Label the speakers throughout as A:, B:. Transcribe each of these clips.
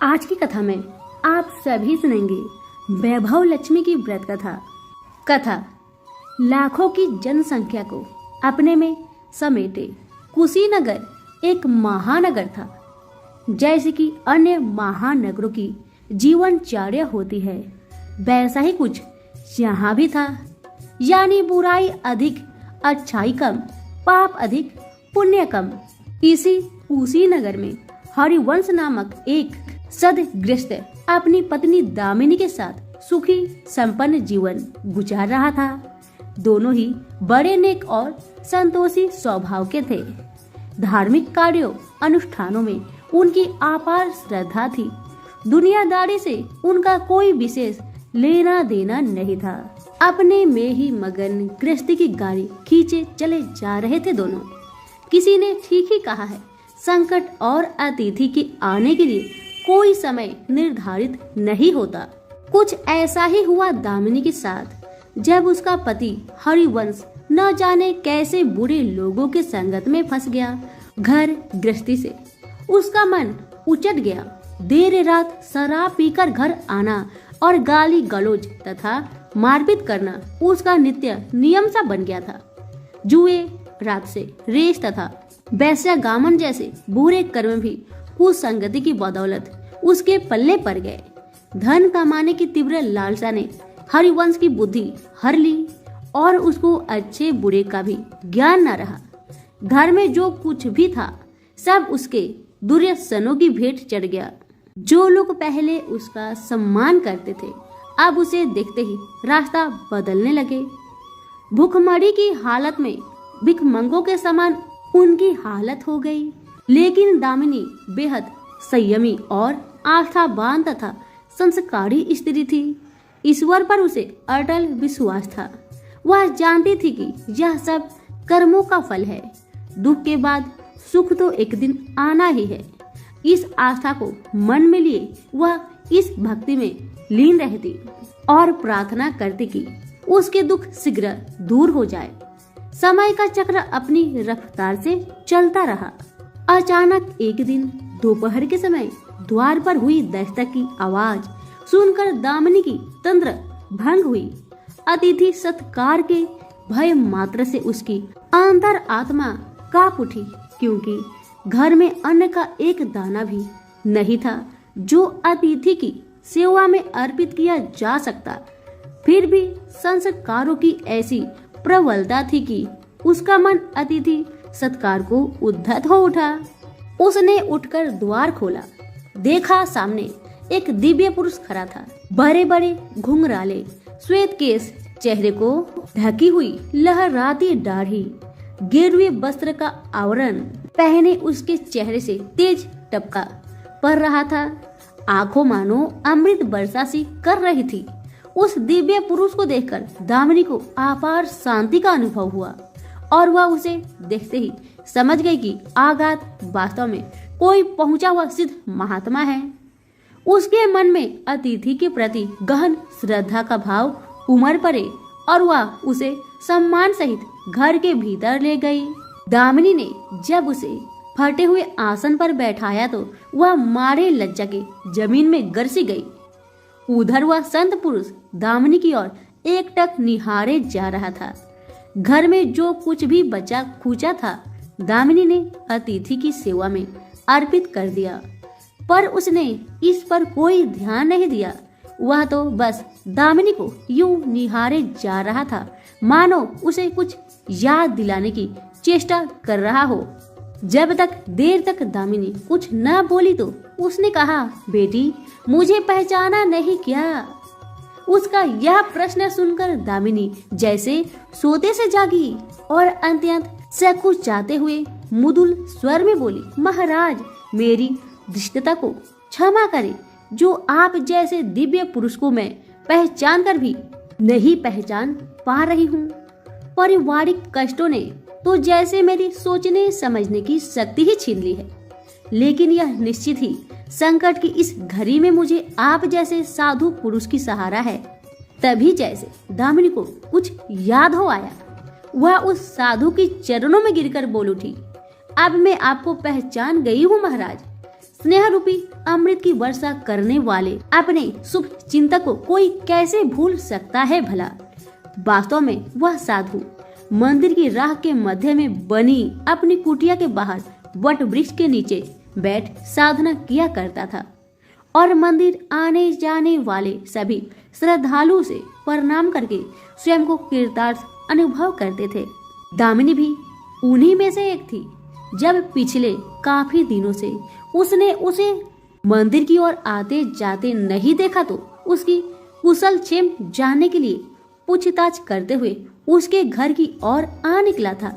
A: आज की कथा में आप सभी सुनेंगे वैभव लक्ष्मी की व्रत कथा। लाखों की जनसंख्या को अपने में समेटे कुशीनगर एक महानगर था। जैसे कि अन्य महानगरों की जीवनचर्या होती है, वैसा ही कुछ यहाँ भी था। यानी बुराई अधिक, अच्छाई कम, पाप अधिक, पुण्य कम। इसी कुशीनगर में हरिवंश नामक एक सदगृहस्थ अपनी पत्नी दामिनी के साथ सुखी संपन्न जीवन गुजार रहा था। दोनों ही बड़े नेक और संतोषी स्वभाव के थे। धार्मिक कार्यों अनुष्ठानों में उनकी अपार श्रद्धा थी। दुनियादारी से उनका कोई विशेष लेना देना नहीं था। अपने में ही मगन गृहस्थी की गाड़ी खींचे चले जा रहे थे दोनों। किसी ने ठीक ही कहा है, संकट और अतिथि के आने के लिए कोई समय निर्धारित नहीं होता। कुछ ऐसा ही हुआ दामिनी के साथ, जब उसका पति हरिवंश न जाने कैसे बुरे लोगों के संगत में फंस गया। घर गृहस्थी से उसका मन उचट गया। देर रात शराब पीकर घर आना और गाली गलौज तथा मारपीट करना उसका नित्य नियम सा बन गया था। जुए, रात से रेस तथा वैश्यागमन जैसे बुरे कर्म भी कुसंगति की बदौलत उसके पल्ले पड़ गए। धन कमाने की तीव्र लालसा ने हरिवंश की बुद्धि हर ली और उसको अच्छे बुरे का भी ज्ञान न रहा। घर में जो कुछ भी था सब उसके दुर्व्यसनों की भेंट चढ़ गया। जो लोग पहले उसका सम्मान करते थे, अब उसे देखते ही रास्ता बदलने लगे। भूखमरी की हालत में भिखमंगों के समान उनकी हालत हो गई। लेकिन दामिनी बेहद संयमी और आस्थावान तथा संस्कारी स्त्री थी। ईश्वर पर उसे अटल विश्वास था। वह जानती थी कि यह सब कर्मों का फल है। दुख के बाद सुख तो एक दिन आना ही है। इस आस्था को मन में लिए वह इस भक्ति में लीन रहती और प्रार्थना करती कि उसके दुख शीघ्र दूर हो जाए। समय का चक्र अपनी रफ्तार से चलता रहा। अचानक एक दिन दोपहर के समय द्वार पर हुई दस्तक की आवाज सुनकर दामिनी की तंद्रा भंग हुई। अतिथि सत्कार के भय मात्र से उसकी अंतर आत्मा कांप उठी, क्योंकि घर में अन्न का एक दाना भी नहीं था जो अतिथि की सेवा में अर्पित किया जा सकता। फिर भी संस्कारों की ऐसी प्रबलता थी कि उसका मन अतिथि सत्कार को उद्धत हो उठा। उसने उठकर द्वार खोला। देखा सामने एक दिव्य पुरुष खड़ा था। बड़े बड़े घुंघराले श्वेत केश, चेहरे को ढकी हुई लहराती दाढ़ी, गेरुए वस्त्र का आवरण पहने उसके चेहरे से तेज टपका पड़ रहा था। आंखों मानो अमृत वर्षा सी कर रही थी। उस दिव्य पुरुष को देखकर दामिनी को अपार शांति का अनुभव हुआ और वह उसे देखते ही समझ गई कि आगात वास्तव में कोई पहुंचा हुआ सिद्ध महात्मा है। उसके मन में अतिथि के प्रति गहन श्रद्धा का भाव उमड़ पड़े और वह उसे सम्मान सहित घर के भीतर ले गई। दामिनी ने जब उसे फटे हुए आसन पर बैठाया तो वह मारे लज्जा के जमीन में गरसी गई। उधर वह संत पुरुष दामिनी की ओर एकटक निहारे जा रहा था। घर में जो कुछ भी बचा खुचा था दामिनी ने अतिथि की सेवा में अर्पित कर दिया, पर उसने इस पर कोई ध्यान नहीं दिया। वह तो बस दामिनी को यूं निहारे जा रहा था, मानो उसे कुछ याद दिलाने की चेष्टा कर रहा हो। जब तक देर तक दामिनी कुछ न बोली तो उसने कहा, बेटी मुझे पहचाना नहीं क्या? उसका यह प्रश्न सुनकर दामिनी जैसे सोते से जागी और अत्यंत सकुचाते हुए मुदुल स्वर में बोली, महाराज मेरी धृष्टता को क्षमा करें। जो आप जैसे दिव्य पुरुष को मैं पहचान कर भी नहीं पहचान पा रही हूँ। पारिवारिक कष्टों ने तो जैसे मेरी सोचने समझने की शक्ति ही छीन ली है। लेकिन यह निश्चित ही संकट की इस घड़ी में मुझे आप जैसे साधु पुरुष की सहारा है। तभी जैसे दामिनी को कुछ याद हो आया, वह उस साधु के चरणों में गिरकर बोल उठी, अब मैं आपको पहचान गई हूँ महाराज। स्नेह रूपी अमृत की वर्षा करने वाले अपने शुभ चिंतक को कोई कैसे भूल सकता है भला। वास्तव में वह साधु मंदिर की राह के मध्य में बनी अपनी कुटिया के बाहर वट वृक्ष के नीचे बैठ साधना किया करता था और मंदिर आने जाने वाले सभी श्रद्धालु से प्रणाम करके स्वयं को कृतार्थ अनुभव करते थे। दामिनी भी उन्हीं में से एक थी। जब पिछले काफी दिनों से उसने उसे मंदिर की ओर आते जाते नहीं देखा तो उसकी कुशल क्षेम जानने के लिए पूछताछ करते हुए उसके घर की ओर आ निकला था।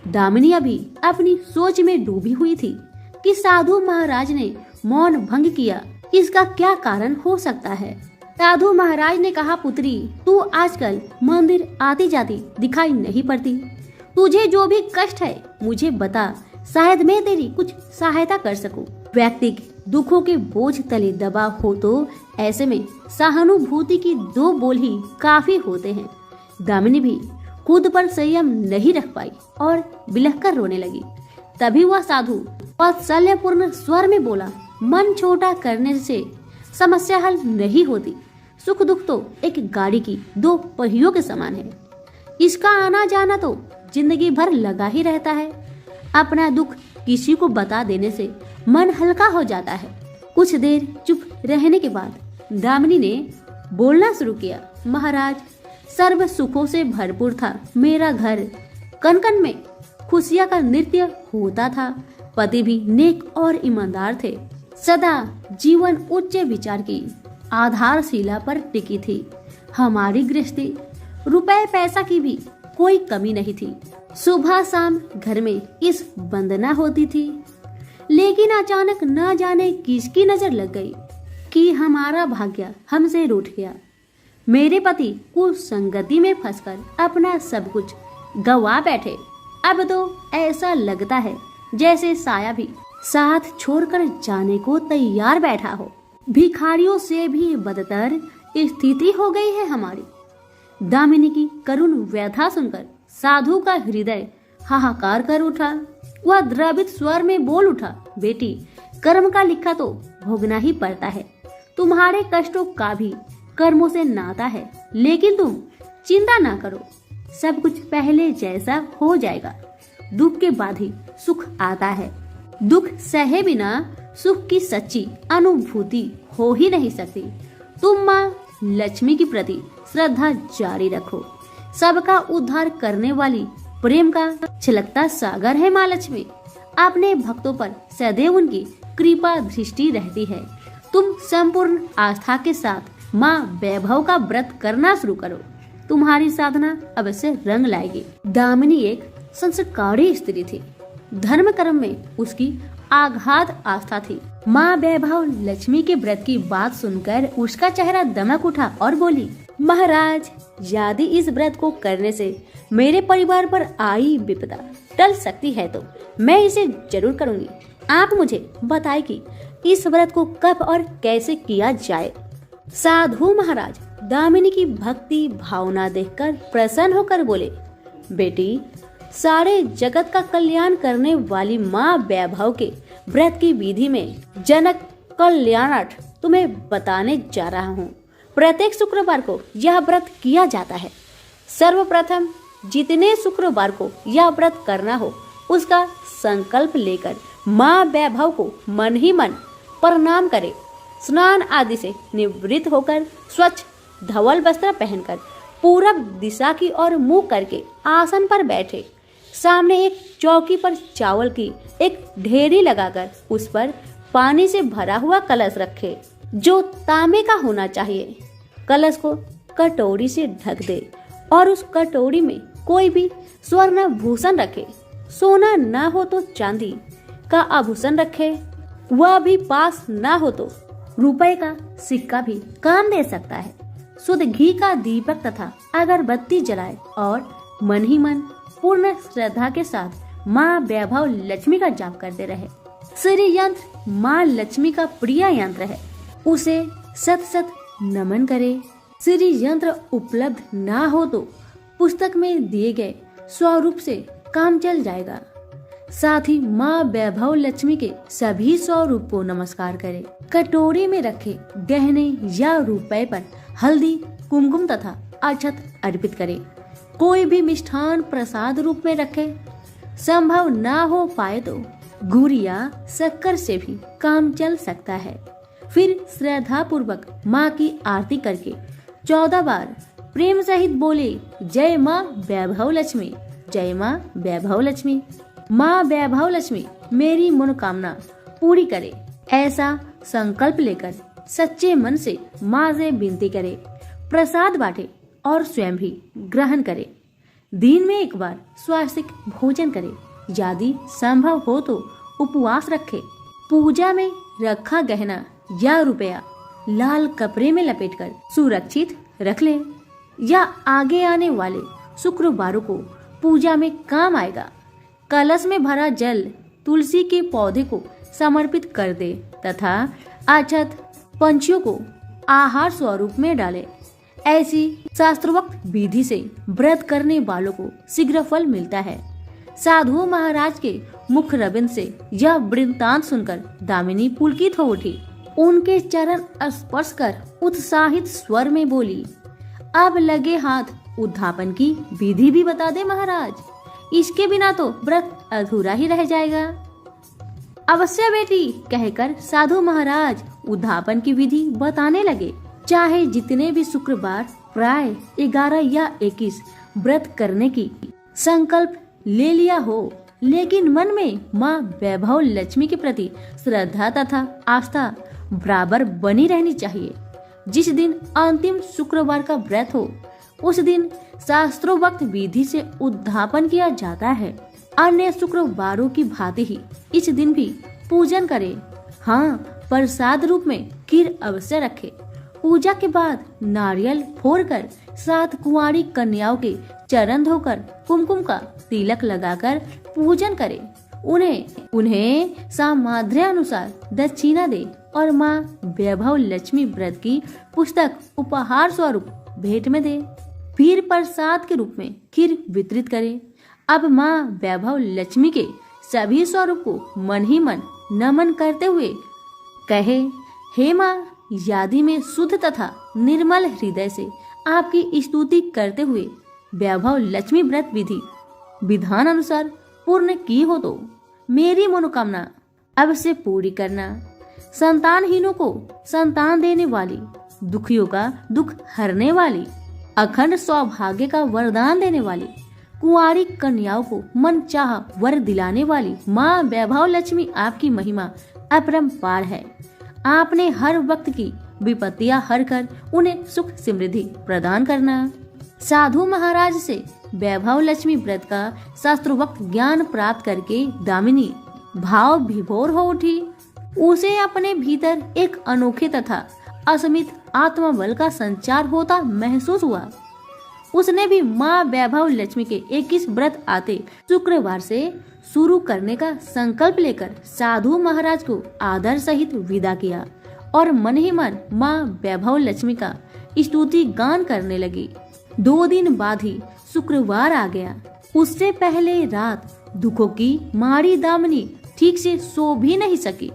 A: दामिनी अभी अपनी सोच में डूबी हुई थी कि साधु महाराज ने मौन भंग किया, इसका क्या कारण हो सकता है। साधु महाराज ने कहा, पुत्री तू आजकल मंदिर आती जाती दिखाई नहीं पड़ती। तुझे जो भी कष्ट है मुझे बता, शायद मैं तेरी कुछ सहायता कर सकूं। व्यक्ति दुखों के बोझ तले दबा हो तो ऐसे में सहानुभूति की दो बोल ही काफी होते हैं। दामिनी भी खुद पर संयम नहीं रख पाई और बिलखकर रोने लगी। तभी वह साधु वात्सल्यपूर्ण स्वर में बोला, मन छोटा करने से समस्या हल नहीं होती। सुख दुख तो एक गाड़ी की दो पहियों के समान है, इसका आना जाना तो जिंदगी भर लगा ही रहता है। अपना दुख किसी को बता देने से मन हल्का हो जाता है। कुछ देर चुप रहने के बाद दामिनी ने बोलना शुरू किया, महाराज सर्व सुखों से भरपूर था मेरा घर, कन कन में खुशियां का नृत्य होता था। पति भी नेक और ईमानदार थे। सदा जीवन उच्च विचार की आधारशिला पर टिकी थी। हमारी गृहस्थी रुपए पैसा की भी कोई कमी नहीं थी। सुबह शाम घर में इस वंदना होती थी। लेकिन अचानक न जाने किसकी नजर लग गई कि हमारा भाग्य हमसे रूठ गया। मेरे पति कुसंगति में फंसकर अपना सब कुछ गवा बैठे। अब तो ऐसा लगता है जैसे साया भी साथ छोड़कर जाने को तैयार बैठा हो। भिखारियों से भी बदतर स्थिति हो गई है हमारी। दामिनी की करुण व्यथा सुनकर साधु का हृदय हाहाकार कर उठा। वह द्रवित स्वर में बोल उठा, बेटी कर्म का लिखा तो भोगना ही पड़ता है। तुम्हारे कष्टों का भी कर्मों से नाता है, लेकिन तुम चिंता ना करो, सब कुछ पहले जैसा हो जाएगा। दुख के बाद ही सुख आता है। दुख सहे बिना सुख की सच्ची अनुभूति हो ही नहीं सकती। तुम माँ लक्ष्मी की प्रति श्रद्धा जारी रखो। सबका उद्धार करने वाली प्रेम का छलकता सागर है माँ लक्ष्मी। अपने भक्तों पर सदैव उनकी कृपा दृष्टि रहती है। तुम संपूर्ण आस्था के साथ माँ वैभव का व्रत करना शुरू करो, तुम्हारी साधना अवश्य रंग लाएगी। दामिनी एक संस्कारी स्त्री थी। धर्म कर्म में उसकी आगाध आस्था थी। माँ वैभव लक्ष्मी के व्रत की बात सुनकर उसका चेहरा दमक उठा और बोली, महाराज यदि इस व्रत को करने से मेरे परिवार पर आई विपदा टल सकती है तो मैं इसे जरूर करूंगी। आप मुझे बताएं कि इस व्रत को कब और कैसे किया जाए। साधु महाराज दामिनी की भक्ति भावना देखकर प्रसन्न होकर बोले, बेटी सारे जगत का कल्याण करने वाली माँ वैभव के व्रत की विधि में जनक कल्याणार्थ तुम्हें बताने जा रहा हूँ। प्रत्येक शुक्रवार को यह व्रत किया जाता है। सर्वप्रथम जितने शुक्रवार को यह व्रत करना हो उसका संकल्प लेकर माँ वैभव को मन ही मन प्रणाम करे। स्नान आदि से निवृत्त होकर स्वच्छ धवल वस्त्र पहनकर पूरब दिशा की ओर मुंह करके आसन पर बैठे। सामने एक चौकी पर चावल की एक ढेरी लगाकर उस पर पानी से भरा हुआ कलश रखे, जो तांबे का होना चाहिए। कलश को कटोरी से ढक दे और उस कटोरी में कोई भी स्वर्ण भूषण रखे। सोना ना हो तो चांदी का आभूषण रखे, वह भी पास ना हो तो रुपए का सिक्का भी काम दे सकता है। शुद्ध घी का दीपक तथा अगरबत्ती जलाए और मन ही मन पूर्ण श्रद्धा के साथ माँ वैभव लक्ष्मी का जाप करते रहे। श्री यंत्र माँ लक्ष्मी का प्रिय यंत्र है, उसे सत सत नमन करे। श्री यंत्र उपलब्ध ना हो तो पुस्तक में दिए गए स्वरूप से काम चल जाएगा। साथ ही माँ वैभव लक्ष्मी के सभी स्वरूप को नमस्कार करे। कटोरी में रखे गहने या रुपए पर हल्दी, कुमकुम तथा अक्षत अर्पित करे। कोई भी मिष्ठान प्रसाद रूप में रखे। संभव ना हो पाए तो गुड़ या शक्कर से भी काम चल सकता है। फिर श्रद्धा पूर्वक माँ की आरती करके 14 बार प्रेम सहित बोले, जय माँ वैभव लक्ष्मी, जय माँ वैभव लक्ष्मी। माँ वैभव लक्ष्मी मेरी मनोकामना पूरी करे, ऐसा संकल्प लेकर सच्चे मन से माँ से विनती करे। प्रसाद बांटे और स्वयं भी ग्रहण करे। दिन में एक बार स्वास्तिक भोजन करे। यदि संभव हो तो उपवास रखे। पूजा में रखा गहना या रुपया लाल कपड़े में लपेटकर सुरक्षित रख ले, या आगे आने वाले शुक्रवारों को पूजा में काम आएगा। कलश में भरा जल तुलसी के पौधे को समर्पित कर दे तथा अक्षत पंछियों को आहार स्वरूप में डाले। ऐसी शास्त्रोक्त विधि से व्रत करने वालों को शीघ्र फल मिलता है। साधु महाराज के मुख रविंद से यह वृत्तांत सुनकर दामिनी पुलकित हो उठी। उनके चरण स्पर्श कर उत्साहित स्वर में बोली, अब लगे हाथ उद्धापन की विधि भी बता दे महाराज, इसके बिना तो व्रत अधूरा ही रह जाएगा। अवश्य बेटी, कहकर साधु महाराज उद्धापन की विधि बताने लगे। चाहे जितने भी शुक्रवार प्राय 11 या 21 व्रत करने की संकल्प ले लिया हो, लेकिन मन में माँ वैभव लक्ष्मी के प्रति श्रद्धा तथा आस्था बराबर बनी रहनी चाहिए। जिस दिन अंतिम शुक्रवार का व्रत हो, उस दिन शास्त्रोक्त विधि से उद्धापन किया जाता है। अन्य शुक्रवारों की भांति ही इस दिन भी पूजन करे। हाँ, प्रसाद रूप में खीर अवश्य रखे। पूजा के बाद नारियल फोड़कर 7 कुंवारी कन्याओं के चरण धोकर कुमकुम का तिलक लगाकर पूजन करे। उन्हें सामर्थ्य अनुसार दक्षिणा दे और माँ वैभव लक्ष्मी व्रत की पुस्तक उपहार स्वरूप भेंट में दे। फिर प्रसाद के रूप में खीर वितरित करे। अब माँ वैभव लक्ष्मी के सभी स्वरूप को मन ही मन नमन करते हुए कहे, हे माँ, यदि में शुद्ध तथा निर्मल हृदय से आपकी स्तुति करते हुए वैभव लक्ष्मी व्रत विधि विधान अनुसार पूर्ण की हो तो मेरी मनोकामना अवश्य पूरी करना। संतानहीनों को संतान देने वाली, दुखियों का दुख हरने वाली, अखंड सौभाग्य का वरदान देने वाली, कुंवारी कन्याओं को मन चाह वर दिलाने वाली माँ वैभव लक्ष्मी आपकी महिमा अपरंपार है। आपने हर वक्त की विपत्तियां हर कर उन्हें सुख समृद्धि प्रदान करना। साधु महाराज से वैभव लक्ष्मी व्रत का शास्त्रोक्त ज्ञान प्राप्त करके दामिनी भाव विभोर हो उठी। उसे अपने भीतर एक अनोखे तथा असीमित आत्मबल का संचार होता महसूस हुआ। उसने भी माँ वैभव लक्ष्मी के 21 व्रत आते शुक्रवार से शुरू करने का संकल्प लेकर साधु महाराज को आदर सहित विदा किया और मन ही मन माँ वैभव लक्ष्मी का स्तुति गान करने लगी। 2 दिन बाद ही शुक्रवार आ गया। उससे पहले रात दुखों की मारी दामिनी ठीक से सो भी नहीं सकी।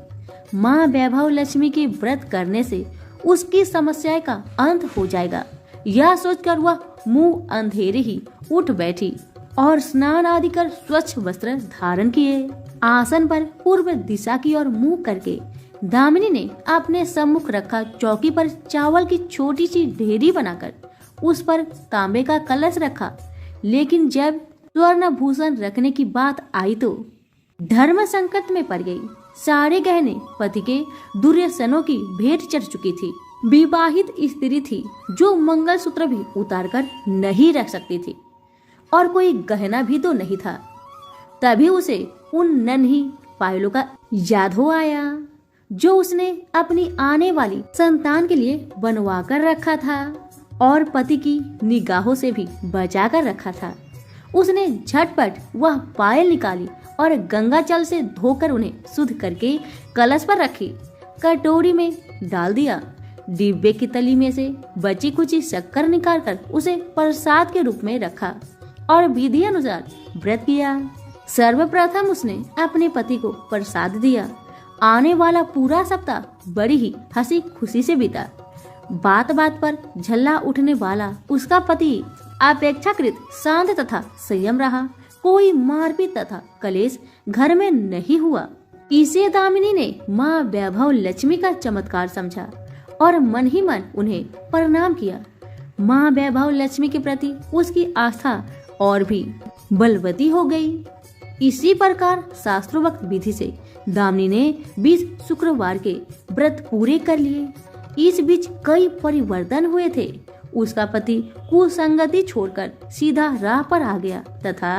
A: माँ वैभव लक्ष्मी के व्रत करने से उसकी समस्या का अंत हो जाएगा, यह सोचकर वह मुंह अंधेरे ही उठ बैठी और स्नान आदि कर स्वच्छ वस्त्र धारण किए। आसन पर पूर्व दिशा की ओर मुंह करके दामिनी ने अपने सम्मुख रखा चौकी पर चावल की छोटी सी ढेरी बनाकर उस पर तांबे का कलश रखा। लेकिन जब स्वर्ण भूषण रखने की बात आई तो धर्म संकट में पड़ गई। सारे गहने पति के दुर्व्यसनों की भेंट चढ़ चुकी थी। विवाहित स्त्री थी जो मंगलसूत्र भी उतार कर नहीं रख सकती थी और कोई गहना भी तो नहीं था। तभी उसे उन नन्ही पायलों का याद हो आया जो उसने अपनी आने वाली संतान के लिए बनवा कर रखा था और पति की निगाहों से भी बचा कर रखा था। उसने झटपट वह पायल निकाली और गंगा जल से धोकर उन्हें शुद्ध करके कलश पर रखी। कटोरी में डाल दिया। डिब्बे की तली में से बची कुची शक्कर निकालकर उसे प्रसाद के रूप में रखा और विधि अनुसार व्रत किया। सर्वप्रथम उसने अपने पति को प्रसाद दिया। आने वाला पूरा सप्ताह बड़ी ही हंसी खुशी से बीता। बात बात पर झल्ला उठने वाला उसका पति अपेक्षाकृत शांत तथा संयम रहा। कोई मारपीट तथा कलेश घर में नहीं हुआ। इसे दामिनी ने माँ वैभव लक्ष्मी का चमत्कार समझा और मन ही मन उन्हें प्रणाम किया। माँ वैभव लक्ष्मी के प्रति उसकी आस्था और भी बलवती हो गई। इसी प्रकार शास्त्रोक्त विधि से दामिनी ने 20 शुक्रवार के व्रत पूरे कर लिए। इस बीच कई परिवर्तन हुए थे। उसका पति कुसंगति छोड़कर सीधा राह पर आ गया तथा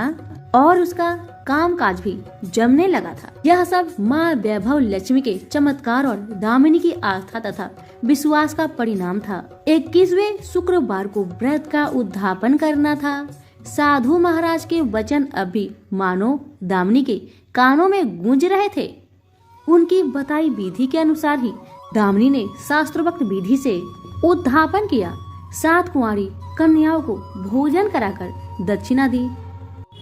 A: और उसका कामकाज भी जमने लगा था। यह सब माँ वैभव लक्ष्मी के चमत्कार और दामिनी की आस्था तथा विश्वास का परिणाम था। 21वें शुक्रवार को व्रत का उद्यापन करना था। साधु महाराज के वचन अब भी मानो दामिनी के कानों में गूंज रहे थे। उनकी बताई विधि के अनुसार ही दामिनी ने शास्त्रोक्त विधि से उद्यापन किया। 7 कुंवारी कन्याओं को भोजन कराकर दक्षिणा दी।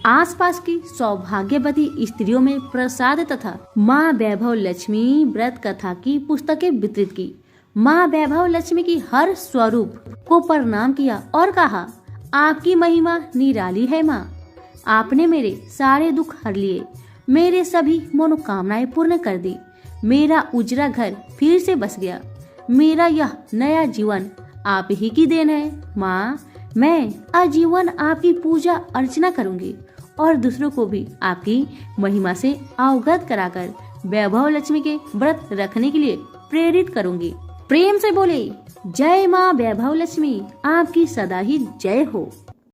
A: आसपास की सौभाग्यवती स्त्रियों में प्रसाद तथा माँ वैभव लक्ष्मी व्रत कथा की पुस्तकें वितरित की। माँ वैभव लक्ष्मी की हर स्वरूप को प्रणाम किया और कहा, आपकी महिमा निराली है माँ। आपने मेरे सारे दुख हर लिए, मेरे सभी मनोकामनाएं पूर्ण कर दी। मेरा उजरा घर फिर से बस गया। मेरा यह नया जीवन आप ही की देन है माँ। मैं आजीवन आपकी पूजा अर्चना करूंगी और दूसरों को भी आपकी महिमा से अवगत कराकर वैभव लक्ष्मी के व्रत रखने के लिए प्रेरित करूंगी। प्रेम से बोले, जय माँ वैभव लक्ष्मी, आपकी सदा ही जय हो।